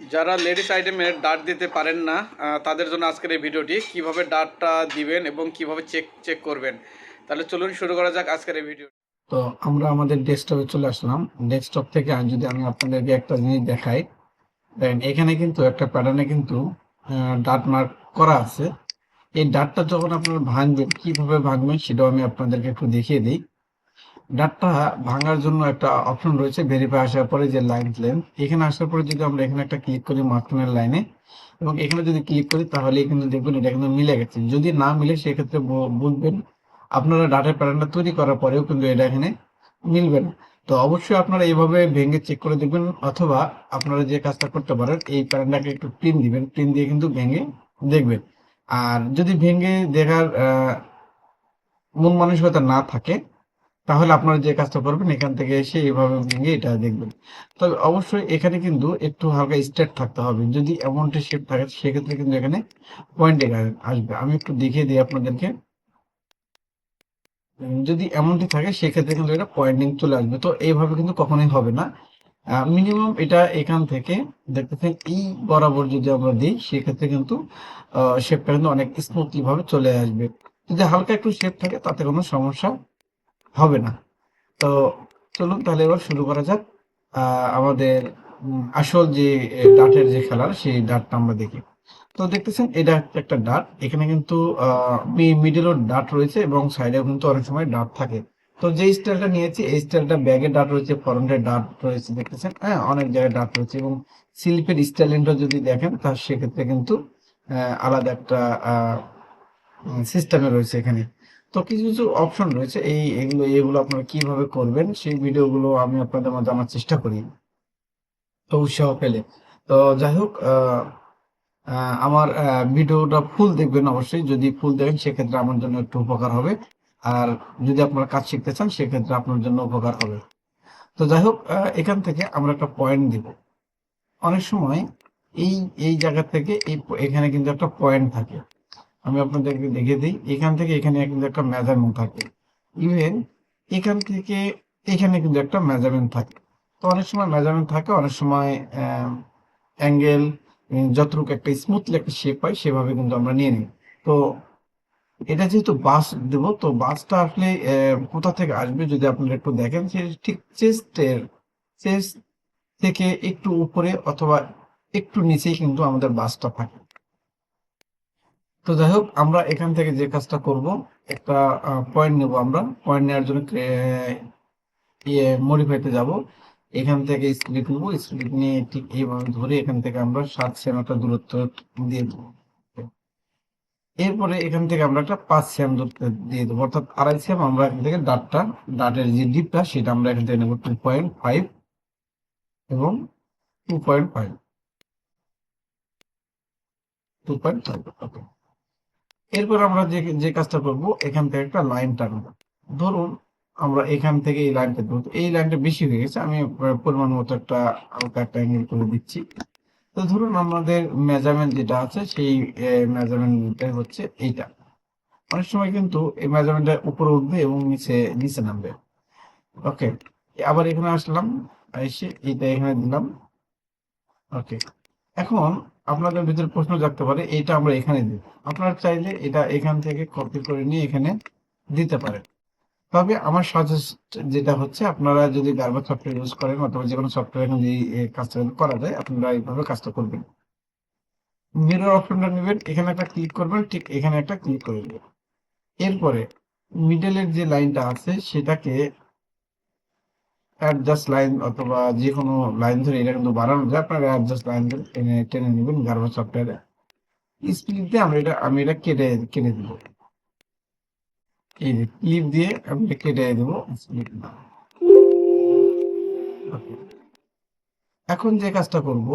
যারা লেডিস আইটেমে ডাট দিতে পারেন না তাদের জন্য আজকের এই ভিডিওটি কিভাবে ডাটটা দিবেন এবং কিভাবে চেক করবেন। তাহলে চলুন শুরু করা যাক আজকের এই ভিডিও। তো আমরা আমাদের ডেস্কটপে চলে আসলাম। ডেস্কটপ থেকে যদি আমি আপনাদেরকে একটা জিনিস দেখাই, দেখেন এখানে কিন্তু একটা প্যাটার্নে কিন্তু ডাট মার্ক করা আছে। এই ডাটটা যখন আপনারা ভাঙবেন, কিভাবে ভাঙবেন সেটাও আমি আপনাদেরকে একটু দেখিয়ে দিই। ডাটটা ভাঙার জন্য একটা অপশন রয়েছে, ভেরিফাই আসার পরে যে লাইন লেন্থ, এখানে আসার পরে যদি আমরা এখানে একটা ক্লিক করি মাঝখানের লাইনে এবং এখানে যদি ক্লিক করি তাহলে কিন্তু দেখবেন এটা কিন্তু মিলে গেছে। যদি না মিলে সেক্ষেত্রে বুঝবেন আপনারা ডাটার প্যাটার্নটা তৈরি করার পরেও কিন্তু এটা এখানে মিলবে না। তো অবশ্যই আপনারা এইভাবে ভেঙে চেক করে দেখবেন, অথবা আপনারা যে কাজটা করতে পারেন এই প্যাটার্নটাকে একটু প্রিন্ট দিবেন, প্রিন্ট দিয়ে কিন্তু ভেঙে দেখবেন। আর যদি ভেঙে দেখার মন মানসিকতা না থাকে তাহলে আপনারা যে কাজটা করবেন এখান থেকে এসে এইভাবে ভেঙে এটা দেখবেন। তবে অবশ্যই এখানে কিন্তু একটু হালকা স্ট্রেট থাকতে হবে। যদি এমনটি শেপ থাকে সেক্ষেত্রে কিন্তু এখানে পয়েন্টিং আসবে। আমি একটু দেখিয়ে দিই আপনাদেরকে। যদি এমনটি থাকে সেক্ষেত্রে কিন্তু এটা পয়েন্টিং চলে আসবে। তো এইভাবে কিন্তু কখনোই হবে না। মিনিমাম এটা এখান থেকে দেখতেছেন এই বরাবর যদি আমরা দিই সেক্ষেত্রে কিন্তু শেপটা কিন্তু অনেক স্মুথলি ভাবে চলে আসবে। যদি হালকা একটু শেপ থাকে তাতে কোনো সমস্যা হবে না। তো চলুন তাহলে এবার শুরু করা যাক। আমাদের আসল যে ডাটের যে খেলার সেই ডাটটা আমরা দেখি। তো দেখতেছেন এটা একটা ডাট, এখানে কিন্তু মিডলও ডাট রয়েছে এবং সাইডেও কিন্তু অনেক সময় ডাট থাকে। তো যে স্টাইলটা নিয়েছি এই স্টাইলটা ব্যাগে ডাট রয়েছে, ফ্রন্টে ডাট রয়েছে, দেখতেছেন হ্যাঁ অনেক জায়গায় ডাট রয়েছে এবং স্লিপের স্টাইলিংটা যদি দেখেন তার সেক্ষেত্রে কিন্তু আলাদা একটা সিস্টেমে রয়েছে এখানে। তো কিছু কিছু অপশন রয়েছে, এগুলো আপনারা কিভাবে করবেন সেই ভিডিওগুলো আমি আপনাদের মাঝে জানার চেষ্টা করি তো উৎসাহ পেলে। তো যাই হোক, আমার ভিডিওটা ফুল দেখবেন অবশ্যই। যদি ফুল দেখেন সেক্ষেত্রে আমার জন্য একটু উপকার হবে। আর যদি আপনারা কাজ শিখতে চান সেক্ষেত্রে আপনার জন্য উপকার হবে। তো যাই হোক, এখান থেকে আমরা একটা পয়েন্ট দিব। অনেক সময় এই এই জায়গা থেকে এখানে কিন্তু একটা পয়েন্ট থাকে। আমি আপনাদেরকে দেখিয়ে দিই, এখান থেকে এখানে কিন্তু একটা মেজারমেন্ট থাকে। ইভেন এখান থেকে এখানে কিন্তু একটা মেজারমেন্ট থাকে। তো অনেক সময় মেজারমেন্ট থাকে, অনেক সময় অ্যাঙ্গেল, যতটুকু একটা স্মুথলি একটা শেপ হয় সেভাবে কিন্তু আমরা নিয়ে নিই। তো এটা যেহেতু বাস দেবো, তো বাসটা আসলে কোথা থেকে আসবে যদি আপনারা একটু দেখেন, সে ঠিক চেস্ট থেকে একটু উপরে অথবা একটু নিচেই কিন্তু আমাদের বাসটা থাকে। তো যাই হোক, আমরা এখান থেকে যে কাজটা করব, একটা পয়েন্ট নেব। আমরা পয়েন্ট নেওয়ার জন্য মডিফাইতে যাব। এখান থেকে স্প্লিট নেব, স্প্লিট নিয়ে ঠিক এইভাবে ধরে এখান থেকে আমরা 7 সেম একটা দূরত্ব দিয়ে দেবো। এরপরে এখান থেকে আমরা একটা 5 সেম দূরত্ব দিয়ে দেবো, অর্থাৎ 2.5 সেম। আমরা এখান থেকে ডাটের যে ডিপটা সেটা আমরা এখান থেকে নেবো 2.5 এবং 2.5, 2.5। ওকে। এরপর আমরা যে যে কাজটা করব, এখান থেকে একটা লাইন টানবো। ধরুন আমরা এখান থেকে এই লাইনটা দেবো, এই লাইনটা বেশি হয়ে গেছে, আমি পরিমাণ মতো একটা হালকা একটা অ্যাঙ্গেল করে দিচ্ছি। তো ধরুন আমাদের মেজারমেন্ট যেটা আছে সেই মেজারমেন্টটা হচ্ছে এইটা। অনেক সময় কিন্তু এই মেজারমেন্টটা উপরে উঠবে এবং নিচে নিচে নামবে। ওকে। আবার এখানে আসলাম, এসে এইটা এখানে দিলাম। ওকে। এখন আপনাদের ভিতরে প্রশ্ন জাগতে পারে এটা আমরা এখানে দিব। আপনারা চাইলে এটা এখান থেকে কপি করে নিয়ে এখানে দিতে পারেন। তবে আমার সাজেস্ট যেটা হচ্ছে, আপনারা যদি গার্বা সফটওয়্যার ইউজ করেন অথবা যে কোনো সফটওয়্যার এখন এই কাজটা করা যায়, আপনারা এইভাবে কাজটা করবেন। মিরর অপশনটা নেবেন, এখানে একটা ক্লিক করবেন, ঠিক এখানে একটা ক্লিক করে দেবেন। এরপরে মিডলের যে লাইনটা আছে সেটাকে অ্যাডজাস্ট লাইন অথবা যে কোনো লাইন ধরে এটা কিন্তু বাড়ানো যায়। আপনারা অ্যাডজাস্ট লাইন ধরে টেনে টেনে নেবেন গার্বা সফটওয়্যারে। স্প্লিট দিয়ে আমি এটা কেটে কেটে দিব। এই যে ক্লিপ দিয়ে আমি এটা কেটে দেবো স্প্লিট না। Okay. এখন যে কাজটা করব,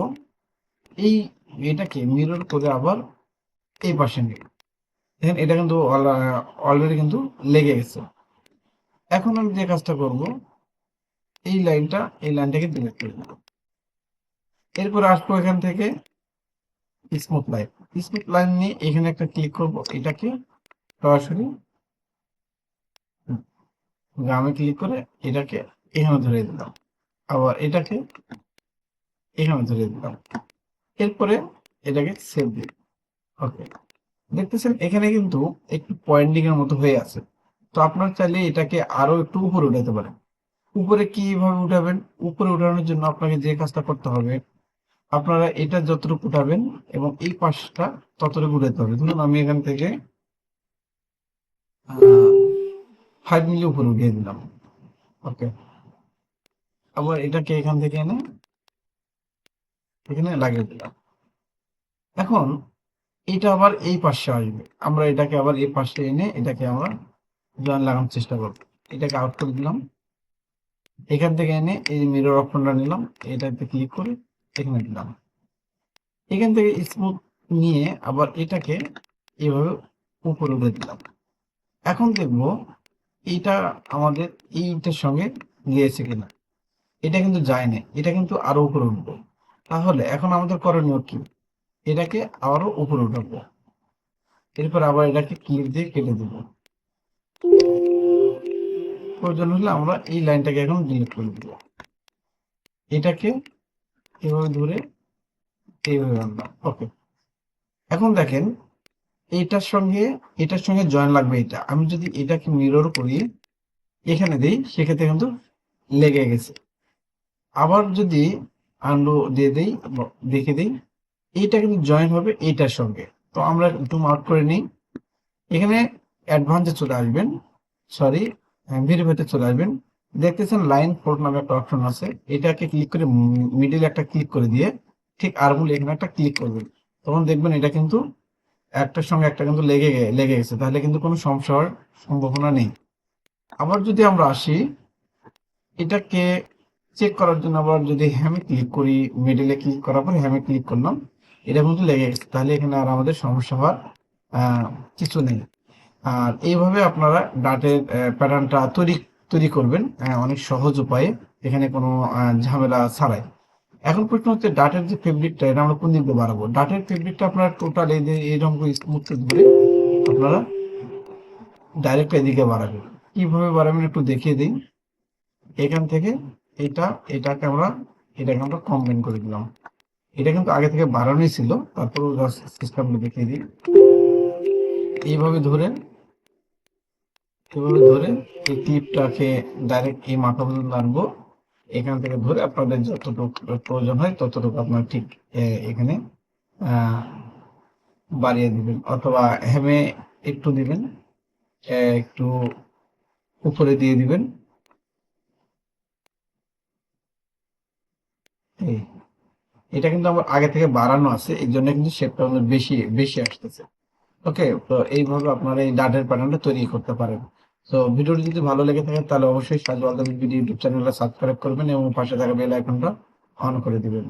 এই এটাকে মিরর করে আবার এই পাশে নিই। দেখেন এটা কিন্তু অলরেডি কিন্তু লেগে গেছে। এখন আমি যে কাজটা করব, এই লাইনটাকে ডিলিট করে দেবো। এরপর আসবো এখান থেকে স্মুথ লাইন। স্মুথ লাইন নিয়ে এখানে একটা ক্লিক করব, এটাকে সরাসরি গ্রামে ক্লিক করে এটাকে এখানে ধরে দিলাম, আবার এটাকে এখানে ধরে দিলাম। এরপরে এটাকে সেভ দিন। ওকে, দেখতেছেন এখানে কিন্তু একটু পয়েন্টিং এর মতো হয়ে আছে। তো আপনার চাইলে এটাকে আরো একটু উপরে উঠাতে পারেন। উপরে কিভাবে উঠাবেন? উপরে উঠানোর জন্য আপনাকে যে কাজটা করতে হবে, আপনারা এটা যতটুকু উঠাবেন এবং এই পাশটা ততটুকু উঠাতে হবে। ধরুন আমি এখান থেকে 5 মিলি উপরে উঠিয়ে দিলাম। ওকে, আবার এটাকে এখান থেকে এনে এখানে লাগিয়ে দিলাম। এখন এটা আবার এই পাশে আসবে, আমরা এটাকে আবার এই পাশে এনে এটাকে আমরা জয়েন লাগানোর চেষ্টা করবো। এটাকে আউট করে দিলাম, এখান থেকে এনে এই মিরর অপশনটা নিলাম, এটাতে ক্লিক করে এখানে দিলাম। এখান থেকে স্মুথ নিয়ে আবার এটাকে এভাবে উপরে উঠে দিলাম। এখন দেখবো এইটা আমাদের এইটার সঙ্গে গিয়েছে কিনা। এটা কিন্তু যায় না, এটা কিন্তু আরো উপরে উঠবো। তাহলে এখন আমাদের করণীয় কি? এটাকে আরো উপরে উঠাবো, এরপর আবার এটাকে ক্লিক দিয়ে কেটে দেবো। প্রয়োজন হলে আমরা এই লাইনটাকে এখন ডিলিট করে দেবো। এটাকে এভাবে ধরে এইভাবে আনলাম। ওকে, এখন দেখেন এটার সঙ্গে জয়েন লাগবে। এটা আমি যদি এটাকে মিরর করি এখানে দিই, সেক্ষেত্রে কিন্তু লেগে গেছে। আবার যদি আন্ডু দিয়ে দেই, দেখে দিই, এইটা কিন্তু জয়েন হবে এইটার সঙ্গে। তো আমরা জুম আউট করে নিই, এখানে অ্যাডভান্সে চলে আসবেন, সরি ভেরিফাইতে চলে আসবেন। দেখতেছেন লাইন ফোল্ড নামে একটা অপশন আছে, এটাকে ক্লিক করে মিডিল একটা ক্লিক করে দিয়ে ঠিক আরমুল এখানে একটা ক্লিক করবেন। তখন দেখবেন এটা কিন্তু একটার সঙ্গে একটা কিন্তু লেগে গেছে, তাহলে কিন্তু কোনো সমস্যা হওয়ার সম্ভাবনা নেই। আবার যদি আমরা আসি এটাকে চেক করার জন্য, আবার যদি হ্যামে ক্লিক করি, মিডিলে ক্লিক করার পর হ্যামে ক্লিক করলাম, এটা কিন্তু লেগে গেছে, তাহলে এখানে আর আমাদের সমস্যা হওয়ার কিছু নেই। আর এইভাবে আপনারা ডাটের প্যাটার্নটা তৈরি করবেন অনেক সহজ উপায়ে, এখানে কোনো ঝামেলা ছাড়াই। এখন প্রশ্ন হচ্ছে ডাটের যে ফেব্রিকটা, এটা আমরা কোন দিক দিয়ে বাড়াবো? ডাটের ফেব্রিকটা আপনারা টোটাল এইরকম স্মুথ ধরে আপনারা ডাইরেক্ট এদিকে বাড়াবেন। কিভাবে বাড়াবেন একটু দেখিয়ে দিই। এখান থেকে এটাকে আমরা কম্বাইন করে দিলাম। এটা কিন্তু আগে থেকে বাড়ানোই ছিল, তারপর সিস্টেমটা দেখিয়ে দিই। এইভাবে ধরে এই ক্লিপটাকে ডাইরেক্ট এই মাথা পর্যন্ত আনবো। এখান থেকে ধরে আপনাদের যতটুকু প্রয়োজন হয় ততটুকু আপনার ঠিক এখানে আহ বাড়িয়ে দিবেন, অথবা হেমে একটু দিবেন, একটু উপরে দিয়ে দিবেন। এই এটা কিন্তু আমার আগে থেকে বাড়ানো আছে, এই জন্য কিন্তু শেপটা আমাদের বেশি বেশি আসতেছে। ওকে, তো এইভাবে আপনারা এই ডাটের প্যাটার্নটা তৈরি করতে পারেন। তো ভিডিওটি যদি ভালো লেগে থাকে তাহলে অবশ্যই সাজু আলতাফ ভিডিও ইউটিউব চ্যানেলটা সাবস্ক্রাইব করবেন এবং পাশে থাকা বেল আইকনটা অন করে দিবেন।